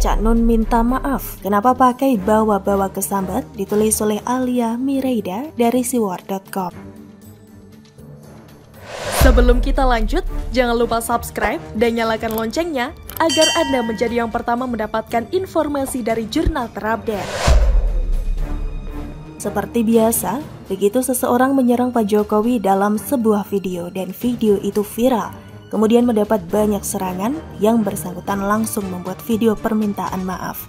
Cak Nun minta maaf, kenapa pakai bawa-bawa kesambat, ditulis oleh Alia Mireida dari siwar.com. Sebelum kita lanjut, jangan lupa subscribe dan nyalakan loncengnya agar Anda menjadi yang pertama mendapatkan informasi dari jurnal terupdate. Seperti biasa, begitu seseorang menyerang Pak Jokowi dalam sebuah video dan video itu viral, kemudian mendapat banyak serangan, yang bersangkutan langsung membuat video permintaan maaf.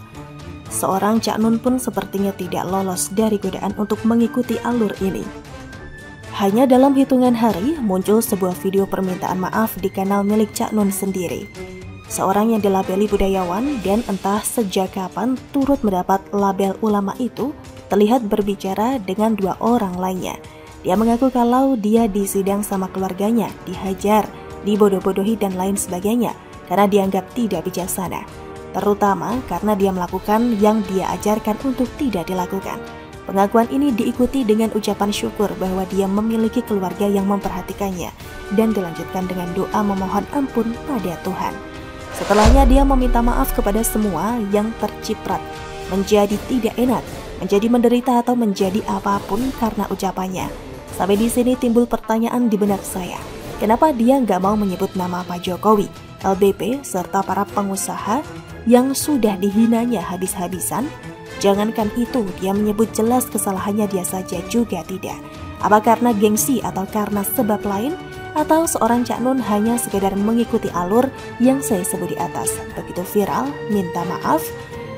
Seorang Cak Nun pun sepertinya tidak lolos dari godaan untuk mengikuti alur ini. Hanya dalam hitungan hari muncul sebuah video permintaan maaf di kanal milik Cak Nun sendiri. Seorang yang dilabeli budayawan dan entah sejak kapan turut mendapat label ulama itu terlihat berbicara dengan dua orang lainnya. Dia mengaku kalau dia disidang sama keluarganya, dihajar, dibodoh-bodohi dan lain sebagainya karena dianggap tidak bijaksana, terutama karena dia melakukan yang dia ajarkan untuk tidak dilakukan. Pengakuan ini diikuti dengan ucapan syukur bahwa dia memiliki keluarga yang memperhatikannya dan dilanjutkan dengan doa memohon ampun pada Tuhan. Setelahnya dia meminta maaf kepada semua yang terciprat menjadi tidak enak, menjadi menderita atau menjadi apapun karena ucapannya. Sampai di sini timbul pertanyaan di benak saya. Kenapa dia nggak mau menyebut nama Pak Jokowi, LBP, serta para pengusaha yang sudah dihinanya habis-habisan? Jangankan itu, dia menyebut jelas kesalahannya dia saja juga tidak. Apa karena gengsi atau karena sebab lain? Atau seorang Cak Nun hanya sekedar mengikuti alur yang saya sebut di atas? Begitu viral, minta maaf.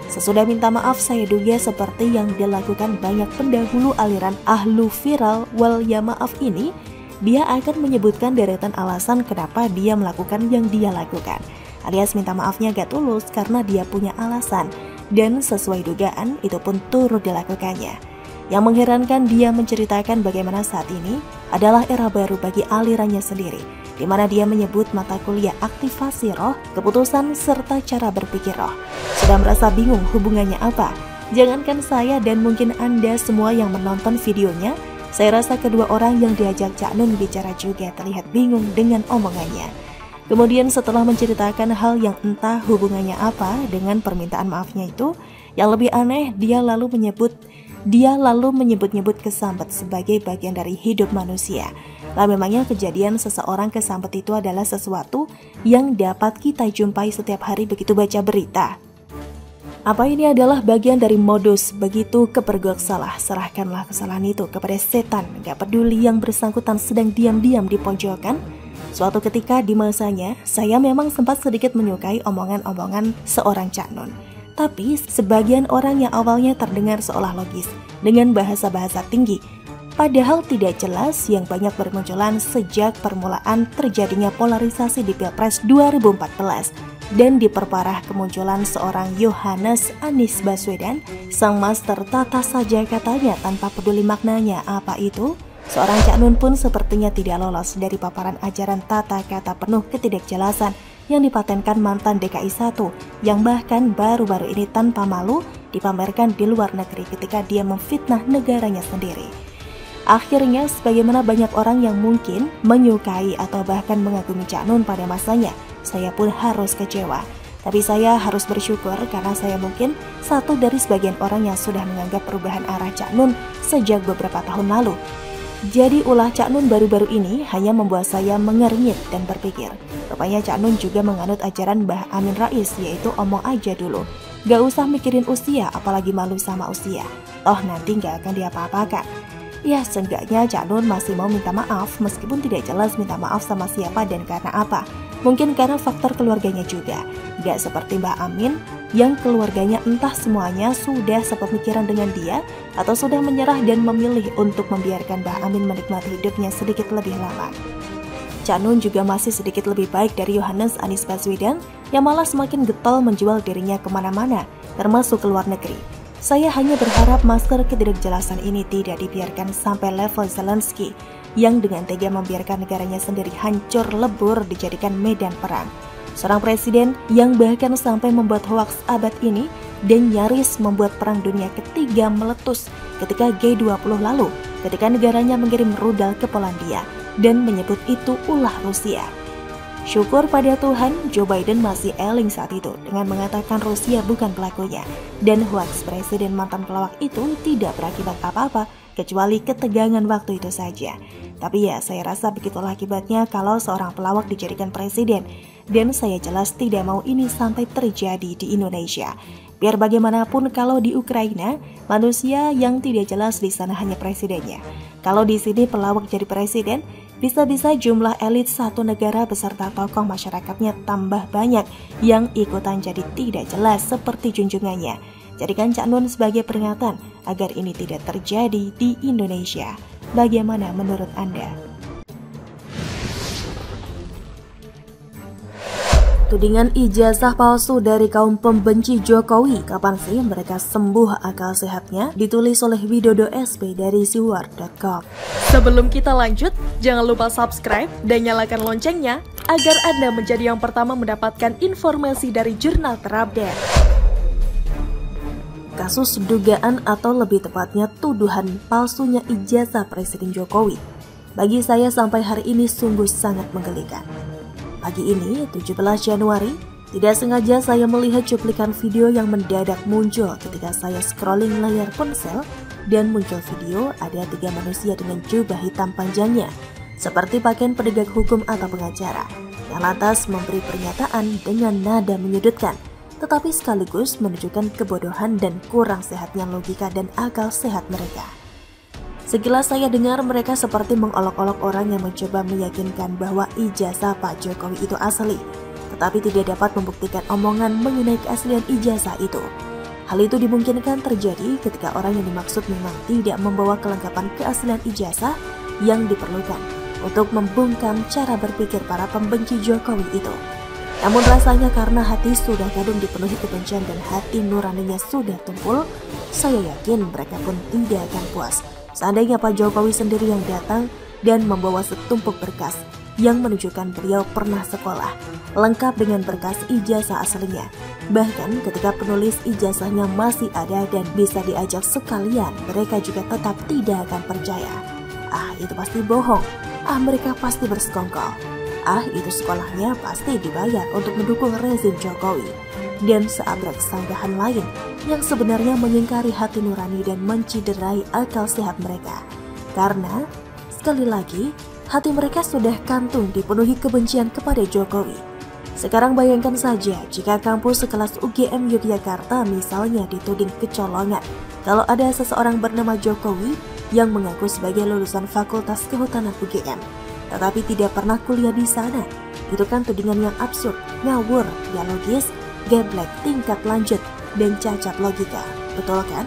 Sesudah minta maaf, saya duga seperti yang dilakukan banyak pendahulu aliran ahlu viral wal ya maaf ini, dia akan menyebutkan deretan alasan kenapa dia melakukan yang dia lakukan. Alias minta maafnya gak tulus karena dia punya alasan, dan sesuai dugaan itu pun turut dilakukannya. Yang mengherankan, dia menceritakan bagaimana saat ini adalah era baru bagi alirannya sendiri, di mana dia menyebut mata kuliah aktivasi roh, keputusan, serta cara berpikir roh. Sudah merasa bingung hubungannya apa? Jangankan saya dan mungkin Anda semua yang menonton videonya, saya rasa kedua orang yang diajak Cak Nun bicara juga terlihat bingung dengan omongannya. Kemudian setelah menceritakan hal yang entah hubungannya apa dengan permintaan maafnya itu, yang lebih aneh dia lalu menyebut-nyebut kesambat sebagai bagian dari hidup manusia. Lah memangnya kejadian seseorang kesambat itu adalah sesuatu yang dapat kita jumpai setiap hari begitu baca berita? Apa ini adalah bagian dari modus begitu kepergok salah, serahkanlah kesalahan itu kepada setan, gak peduli yang bersangkutan sedang diam-diam di pojokan? Suatu ketika di masanya, saya memang sempat sedikit menyukai omongan-omongan seorang Cak Nun. Tapi sebagian orang yang awalnya terdengar seolah logis, dengan bahasa-bahasa tinggi, padahal tidak jelas yang banyak bermunculan sejak permulaan terjadinya polarisasi di Pilpres 2014. Dan diperparah kemunculan seorang Yohanes Anies Baswedan, sang master tata saja katanya tanpa peduli maknanya apa itu. Seorang Cak Nun pun sepertinya tidak lolos dari paparan ajaran tata kata penuh ketidakjelasan yang dipatenkan mantan DKI 1, yang bahkan baru-baru ini tanpa malu dipamerkan di luar negeri ketika dia memfitnah negaranya sendiri. Akhirnya, sebagaimana banyak orang yang mungkin menyukai atau bahkan mengagumi Cak Nun pada masanya, saya pun harus kecewa. Tapi saya harus bersyukur karena saya mungkin satu dari sebagian orang yang sudah menganggap perubahan arah Cak Nun sejak beberapa tahun lalu. Jadi ulah Cak Nun baru-baru ini hanya membuat saya mengernyit dan berpikir, rupanya Cak Nun juga menganut ajaran Mbah Amin Rais, yaitu omong aja dulu. Gak usah mikirin usia, apalagi malu sama usia. Toh nanti gak akan diapa-apakan. Ya, seenggaknya Cak Nun masih mau minta maaf meskipun tidak jelas minta maaf sama siapa dan karena apa. Mungkin karena faktor keluarganya juga. Gak seperti Mbah Amin yang keluarganya entah semuanya sudah sepemikiran dengan dia atau sudah menyerah dan memilih untuk membiarkan Mbah Amin menikmati hidupnya sedikit lebih lama. Cak Nun juga masih sedikit lebih baik dari Yohanes Anies Baswedan yang malah semakin getol menjual dirinya kemana-mana, termasuk ke luar negeri. Saya hanya berharap master ketidakjelasan ini tidak dibiarkan sampai level Zelensky yang dengan tega membiarkan negaranya sendiri hancur lebur dijadikan medan perang. Seorang presiden yang bahkan sampai membuat hoaks abad ini dan nyaris membuat perang dunia ketiga meletus ketika G20 lalu, ketika negaranya mengirim rudal ke Polandia dan menyebut itu ulah Rusia. Syukur pada Tuhan, Joe Biden masih eling saat itu dengan mengatakan Rusia bukan pelakunya. Dan hoaks presiden mantan pelawak itu tidak berakibat apa-apa kecuali ketegangan waktu itu saja. Tapi ya, saya rasa begitulah akibatnya kalau seorang pelawak dijadikan presiden. Dan saya jelas tidak mau ini sampai terjadi di Indonesia. Biar bagaimanapun kalau di Ukraina, manusia yang tidak jelas di sana hanya presidennya. Kalau di sini pelawak jadi presiden, bisa-bisa jumlah elit satu negara beserta tokoh masyarakatnya tambah banyak yang ikutan jadi tidak jelas seperti junjungannya. Jadikan Cak Nun sebagai peringatan agar ini tidak terjadi di Indonesia. Bagaimana menurut Anda? Tudingan ijazah palsu dari kaum pembenci Jokowi, kapan sih mereka sembuh akal sehatnya? Ditulis oleh Widodo SP dari siwar.com. Sebelum kita lanjut, jangan lupa subscribe dan nyalakan loncengnya agar Anda menjadi yang pertama mendapatkan informasi dari jurnal terupdate. Kasus dugaan atau lebih tepatnya tuduhan palsunya ijazah Presiden Jokowi, bagi saya sampai hari ini sungguh sangat menggelikan. Pagi ini, 17 Januari, tidak sengaja saya melihat cuplikan video yang mendadak muncul ketika saya scrolling layar ponsel dan muncul video ada 3 manusia dengan jubah hitam panjangnya, seperti pakaian penegak hukum atau pengacara, yang lantas memberi pernyataan dengan nada menyudutkan, tetapi sekaligus menunjukkan kebodohan dan kurang sehatnya logika dan akal sehat mereka. Sekilas saya dengar mereka seperti mengolok-olok orang yang mencoba meyakinkan bahwa ijazah Pak Jokowi itu asli, tetapi tidak dapat membuktikan omongan mengenai keaslian ijazah itu. Hal itu dimungkinkan terjadi ketika orang yang dimaksud memang tidak membawa kelengkapan keaslian ijazah yang diperlukan untuk membungkam cara berpikir para pembenci Jokowi itu. Namun rasanya karena hati sudah kadung dipenuhi kebencian dan hati nuraninya sudah tumpul, saya yakin mereka pun tidak akan puas seandainya Pak Jokowi sendiri yang datang dan membawa setumpuk berkas yang menunjukkan beliau pernah sekolah, lengkap dengan berkas ijazah aslinya. Bahkan ketika penulis ijazahnya masih ada dan bisa diajak sekalian, mereka juga tetap tidak akan percaya. Ah, itu pasti bohong. Ah, mereka pasti bersekongkol. Ah, itu sekolahnya pasti dibayar untuk mendukung rezim Jokowi. Dan seabrek sanggahan lain yang sebenarnya mengingkari hati nurani dan menciderai akal sehat mereka. Karena, sekali lagi, hati mereka sudah kantung dipenuhi kebencian kepada Jokowi. Sekarang bayangkan saja jika kampus sekelas UGM Yogyakarta misalnya dituding kecolongan kalau ada seseorang bernama Jokowi yang mengaku sebagai lulusan Fakultas Kehutanan UGM, tetapi tidak pernah kuliah di sana. Itu kan tudingan yang absurd, ngawur, gak logis, geblek tingkat lanjut, dan cacat logika, betul kan?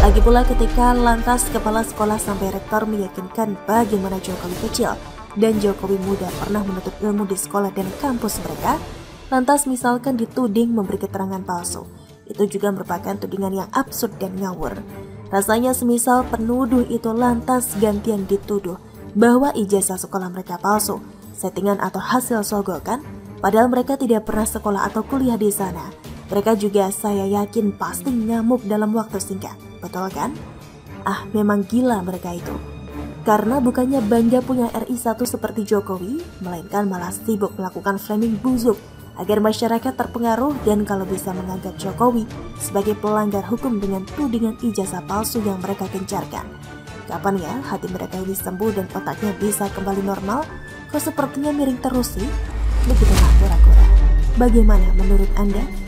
Lagi pula ketika lantas kepala sekolah sampai rektor meyakinkan bagaimana Jokowi kecil dan Jokowi muda pernah menuntut ilmu di sekolah dan kampus mereka, lantas misalkan dituding memberi keterangan palsu, itu juga merupakan tudingan yang absurd dan ngawur. Rasanya semisal penuduh itu lantas gantian dituduh bahwa ijazah sekolah mereka palsu, settingan atau hasil sogokan, padahal mereka tidak pernah sekolah atau kuliah di sana. Mereka juga saya yakin pasti ngamuk dalam waktu singkat, betul kan? Ah, memang gila mereka itu. Karena bukannya bangga punya RI1 seperti Jokowi, melainkan malah sibuk melakukan framing busuk agar masyarakat terpengaruh dan kalau bisa menganggap Jokowi sebagai pelanggar hukum dengan tudingan ijazah palsu yang mereka gencarkan. Kapan ya hati mereka ini sembuh dan otaknya bisa kembali normal? Kok sepertinya miring terus sih? Begitulah kura-kura. Bagaimana menurut Anda?